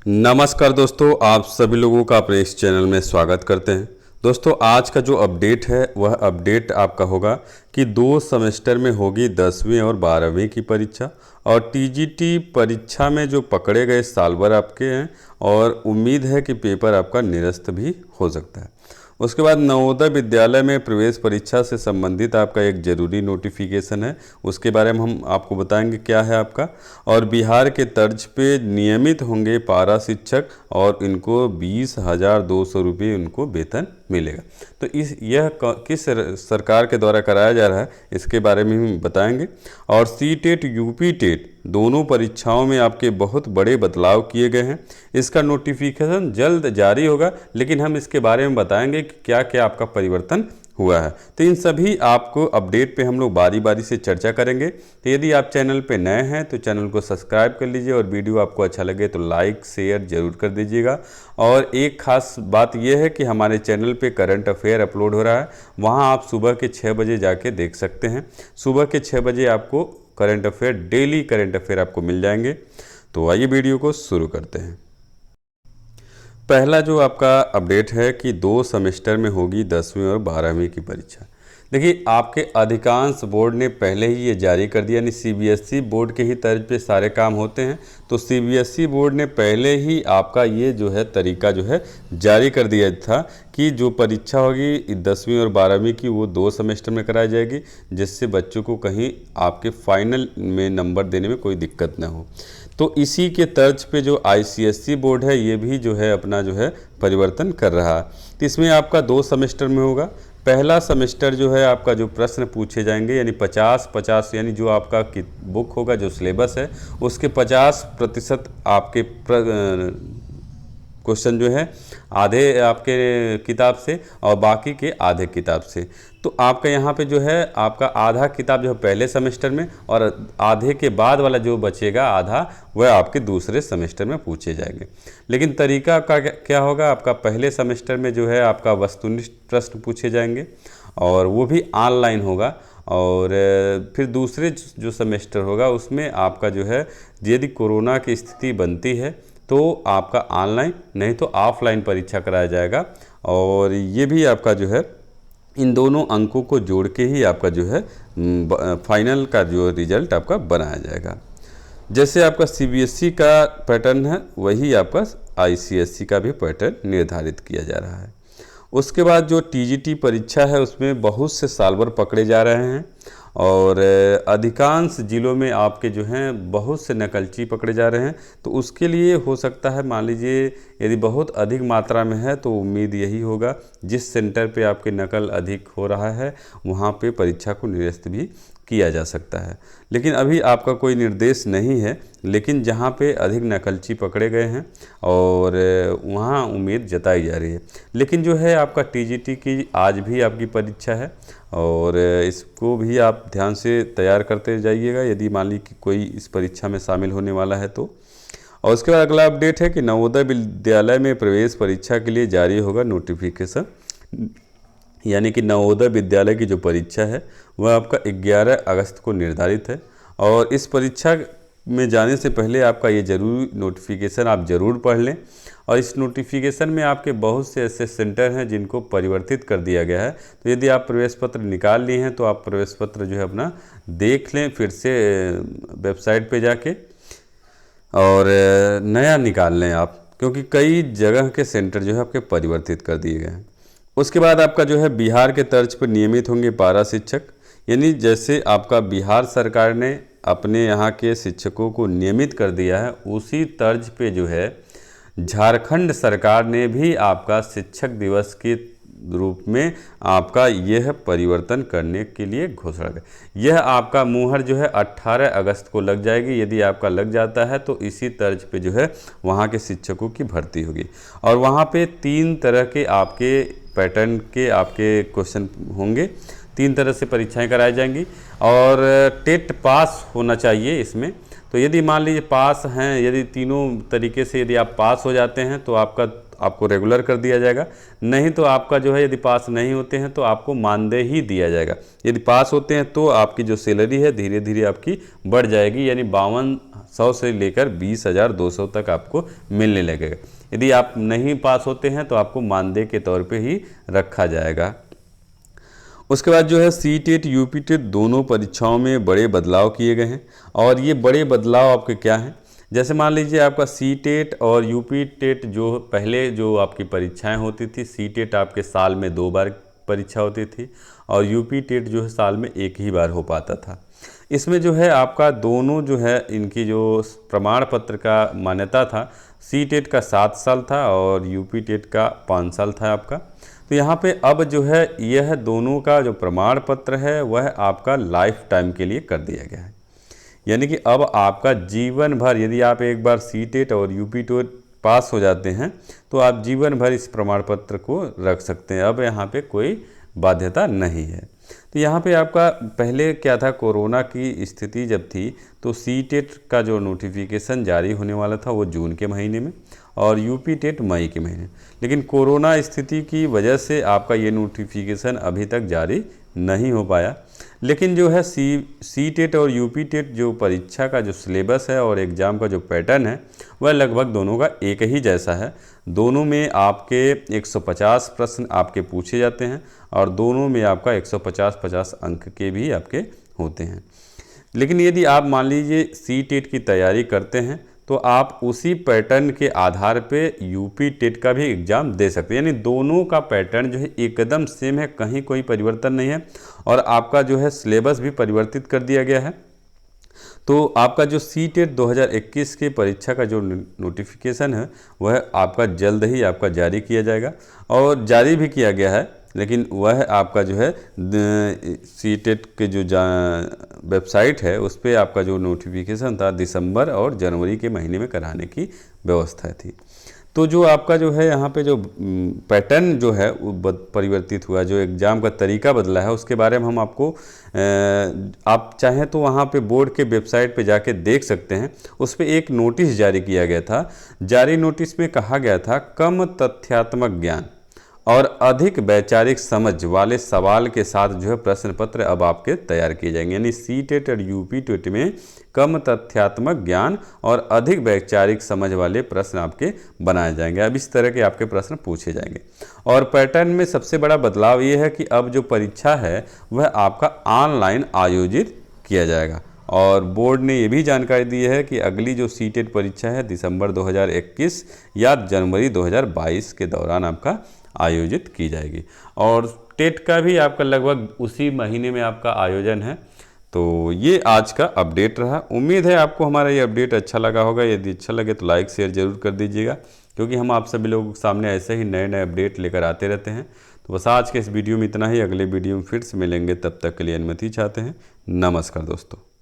नमस्कार दोस्तों, आप सभी लोगों का अपने इस चैनल में स्वागत करते हैं। दोस्तों, आज का जो अपडेट है वह अपडेट आपका होगा कि 2 सेमेस्टर में होगी 10वीं और 12वीं की परीक्षा। और टीजीटी परीक्षा में जो पकड़े गए साल भर आपके हैं और उम्मीद है कि पेपर आपका निरस्त भी हो सकता है। उसके बाद नवोदय विद्यालय में प्रवेश परीक्षा से संबंधित आपका एक ज़रूरी नोटिफिकेशन है, उसके बारे में हम आपको बताएंगे क्या है आपका। और बिहार के तर्ज पे नियमित होंगे पारा शिक्षक और इनको 20,200 रुपये उनको वेतन मिलेगा। तो यह किस सरकार के द्वारा कराया जा रहा है इसके बारे में हम बताएंगे। और सी टेट यूपी टेट दोनों परीक्षाओं में आपके बहुत बड़े बदलाव किए गए हैं। इसका नोटिफिकेशन जल्द जारी होगा, लेकिन हम इसके बारे में बताएंगे कि क्या क्या आपका परिवर्तन हुआ है। तो इन सभी आपको अपडेट पे हम लोग बारी बारी से चर्चा करेंगे। तो यदि आप चैनल पे नए हैं तो चैनल को सब्सक्राइब कर लीजिए और वीडियो आपको अच्छा लगे तो लाइक शेयर जरूर कर दीजिएगा। और एक खास बात यह है कि हमारे चैनल पे करंट अफेयर अपलोड हो रहा है, वहाँ आप सुबह के 6 बजे जाके देख सकते हैं। सुबह के 6 बजे आपको current affair, daily current affair आपको मिल जाएंगे। तो आइए वीडियो को शुरू करते हैं। पहला जो आपका अपडेट है कि 2 सेमेस्टर में होगी 10वीं और 12वीं की परीक्षा। देखिए, आपके अधिकांश बोर्ड ने पहले ही ये जारी कर दिया, यानी सीबीएसई बोर्ड के ही तर्ज पे सारे काम होते हैं। तो सीबीएसई बोर्ड ने पहले ही आपका ये जो है तरीका जो है जारी कर दिया था कि जो परीक्षा होगी 10वीं और 12वीं की वो 2 सेमेस्टर में कराई जाएगी, जिससे बच्चों को कहीं आपके फाइनल में नंबर देने में कोई दिक्कत ना हो। तो इसी के तर्ज पे जो आईसीएसई बोर्ड है ये भी जो है अपना जो है परिवर्तन कर रहा है। तो इसमें आपका 2 सेमेस्टर में होगा। पहला सेमेस्टर जो है आपका जो प्रश्न पूछे जाएंगे, यानी 50-50, यानी जो आपका बुक होगा, जो सिलेबस है उसके 50% आपके क्वेश्चन जो है आधे आपके किताब से और बाकी के आधे किताब से। तो आपका यहाँ पे जो है आपका आधा किताब जो है पहले सेमेस्टर में और आधे के बाद वाला जो बचेगा आधा वह आपके दूसरे सेमेस्टर में पूछे जाएंगे। लेकिन तरीका का क्या होगा, आपका पहले सेमेस्टर में जो है आपका वस्तुनिष्ठ प्रश्न पूछे जाएंगे और वो भी ऑनलाइन होगा। और फिर दूसरे जो सेमेस्टर होगा उसमें आपका जो है यदि कोरोना की स्थिति बनती है तो आपका ऑनलाइन नहीं तो ऑफलाइन परीक्षा कराया जाएगा। और ये भी आपका जो है इन दोनों अंकों को जोड़ के ही आपका जो है फाइनल का जो रिजल्ट आपका बनाया जाएगा। जैसे आपका सीबीएसई का पैटर्न है वही आपका आईसीएसई का भी पैटर्न निर्धारित किया जा रहा है। उसके बाद जो टीजीटी परीक्षा है उसमें बहुत से साल भर पकड़े जा रहे हैं और अधिकांश ज़िलों में आपके जो हैं बहुत से नकलची पकड़े जा रहे हैं। तो उसके लिए हो सकता है, मान लीजिए यदि बहुत अधिक मात्रा में है तो उम्मीद यही होगा जिस सेंटर पे आपके नकल अधिक हो रहा है वहाँ पे परीक्षा को निरस्त भी किया जा सकता है। लेकिन अभी आपका कोई निर्देश नहीं है, लेकिन जहाँ पे अधिक नकलची पकड़े गए हैं और वहाँ उम्मीद जताई जा रही है। लेकिन जो है आपका टीजीटी की आज भी आपकी परीक्षा है और इसको भी आप ध्यान से तैयार करते जाइएगा यदि मान ली कि कोई इस परीक्षा में शामिल होने वाला है तो। और उसके बाद अगला अपडेट है कि नवोदय विद्यालय में प्रवेश परीक्षा के लिए जारी होगा नोटिफिकेशन, यानी कि नवोदय विद्यालय की जो परीक्षा है वह आपका 11 अगस्त को निर्धारित है। और इस परीक्षा में जाने से पहले आपका ये जरूरी नोटिफिकेशन आप ज़रूर पढ़ लें। और इस नोटिफिकेशन में आपके बहुत से ऐसे सेंटर हैं जिनको परिवर्तित कर दिया गया है। तो यदि आप प्रवेश पत्र निकाल लिए हैं तो आप प्रवेश पत्र जो है अपना देख लें फिर से वेबसाइट पे जाके और नया निकाल लें आप, क्योंकि कई जगह के सेंटर जो है आपके परिवर्तित कर दिए गए हैं। उसके बाद आपका जो है बिहार के तर्ज पर नियमित होंगे पारा शिक्षक, यानी जैसे आपका बिहार सरकार ने अपने यहाँ के शिक्षकों को नियमित कर दिया है उसी तर्ज पे जो है झारखंड सरकार ने भी आपका शिक्षक दिवस के रूप में आपका यह परिवर्तन करने के लिए घोषणा कर। यह आपका मुहर जो है 18 अगस्त को लग जाएगी। यदि आपका लग जाता है तो इसी तर्ज पे जो है वहाँ के शिक्षकों की भर्ती होगी और वहाँ पे 3 तरह के आपके पैटर्न के आपके क्वेश्चन होंगे, 3 तरह से परीक्षाएं कराई जाएंगी और टेट पास होना चाहिए इसमें। तो यदि मान लीजिए पास हैं, यदि तीनों तरीके से यदि आप पास हो जाते हैं तो आपका आपको रेगुलर कर दिया जाएगा, नहीं तो आपका जो है यदि पास नहीं होते हैं तो आपको मानदेय ही दिया जाएगा। यदि पास होते हैं तो आपकी जो सैलरी है धीरे धीरे आपकी बढ़ जाएगी, यानी 5200 से लेकर 20,200 तक आपको मिलने लगेगा। यदि आप नहीं पास होते हैं तो आपको मानदेय के तौर पे ही रखा जाएगा। उसके बाद जो है सीटेट यूपीटेट दोनों परीक्षाओं में बड़े बदलाव किए गए हैं। और ये बड़े बदलाव आपके क्या हैं, जैसे मान लीजिए आपका सीटेट और यूपीटेट जो पहले जो आपकी परीक्षाएं होती थी, सीटेट आपके साल में 2 बार परीक्षा होती थी और यूपीटेट जो है साल में 1 ही बार हो पाता था। इसमें जो है आपका दोनों जो है इनकी जो प्रमाण पत्र का मान्यता था, सीटेट का 7 साल था और यूपीटेट का 5 साल था आपका। तो यहाँ पे अब जो है यह दोनों का जो प्रमाण पत्र है वह आपका लाइफ टाइम के लिए कर दिया गया है, यानी कि अब आपका जीवन भर, यदि आप एक बार सीटेट और यूपीटेट पास हो जाते हैं तो आप जीवन भर इस प्रमाण पत्र को रख सकते हैं। अब यहाँ पे कोई बाध्यता नहीं है। तो यहाँ पे आपका पहले क्या था, कोरोना की स्थिति जब थी तो सीटेट का जो नोटिफिकेशन जारी होने वाला था वो जून के महीने में और यूपीटेट मई के महीने, लेकिन कोरोना स्थिति की वजह से आपका ये नोटिफिकेशन अभी तक जारी नहीं हो पाया। लेकिन जो है सीटेट और यूपीटेट जो परीक्षा का जो सिलेबस है और एग्ज़ाम का जो पैटर्न है वह लगभग दोनों का एक ही जैसा है। दोनों में आपके 150 प्रश्न आपके पूछे जाते हैं और दोनों में आपका 150-50 अंक के भी आपके होते हैं। लेकिन यदि आप मान लीजिए सीटेट की तैयारी करते हैं तो आप उसी पैटर्न के आधार पे यूपीटेट का भी एग्ज़ाम दे सकते हैं, यानी दोनों का पैटर्न जो है एकदम सेम है, कहीं कोई परिवर्तन नहीं है। और आपका जो है सिलेबस भी परिवर्तित कर दिया गया है। तो आपका जो सीटेट 2021 के परीक्षा का जो नोटिफिकेशन है वह आपका जल्द ही आपका जारी किया जाएगा और जारी भी किया गया है, लेकिन वह आपका जो है सीटेट के जो वेबसाइट है उस पर आपका जो नोटिफिकेशन था दिसंबर और जनवरी के महीने में कराने की व्यवस्था थी। तो जो आपका जो है यहाँ पे जो पैटर्न जो है वो परिवर्तित हुआ, जो एग्ज़ाम का तरीका बदला है उसके बारे में हम आपको आप चाहें तो वहाँ पे बोर्ड के वेबसाइट पे जाके देख सकते हैं। उस पर एक नोटिस जारी किया गया था। जारी नोटिस में कहा गया था कम तथ्यात्मक ज्ञान और अधिक वैचारिक समझ वाले सवाल के साथ जो है प्रश्न पत्र अब आपके तैयार किए जाएंगे, यानी सीटेट और यूपीटेट में कम तथ्यात्मक ज्ञान और अधिक वैचारिक समझ वाले प्रश्न आपके बनाए जाएंगे। अब इस तरह के आपके प्रश्न पूछे जाएंगे। और पैटर्न में सबसे बड़ा बदलाव ये है कि अब जो परीक्षा है वह आपका ऑनलाइन आयोजित किया जाएगा। और बोर्ड ने ये भी जानकारी दी है कि अगली जो सीटेट परीक्षा है दिसंबर 2021 या जनवरी 2022 के दौरान आपका आयोजित की जाएगी। और टेट का भी आपका लगभग उसी महीने में आपका आयोजन है। तो ये आज का अपडेट रहा। उम्मीद है आपको हमारा ये अपडेट अच्छा लगा होगा। यदि अच्छा लगे तो लाइक शेयर ज़रूर कर दीजिएगा, क्योंकि हम आप सभी लोगों के सामने ऐसे ही नए नए अपडेट लेकर आते रहते हैं। तो बस आज के इस वीडियो में इतना ही। अगले वीडियो में फिर से मिलेंगे, तब तक के लिए अनुमति चाहते हैं। नमस्कार दोस्तों।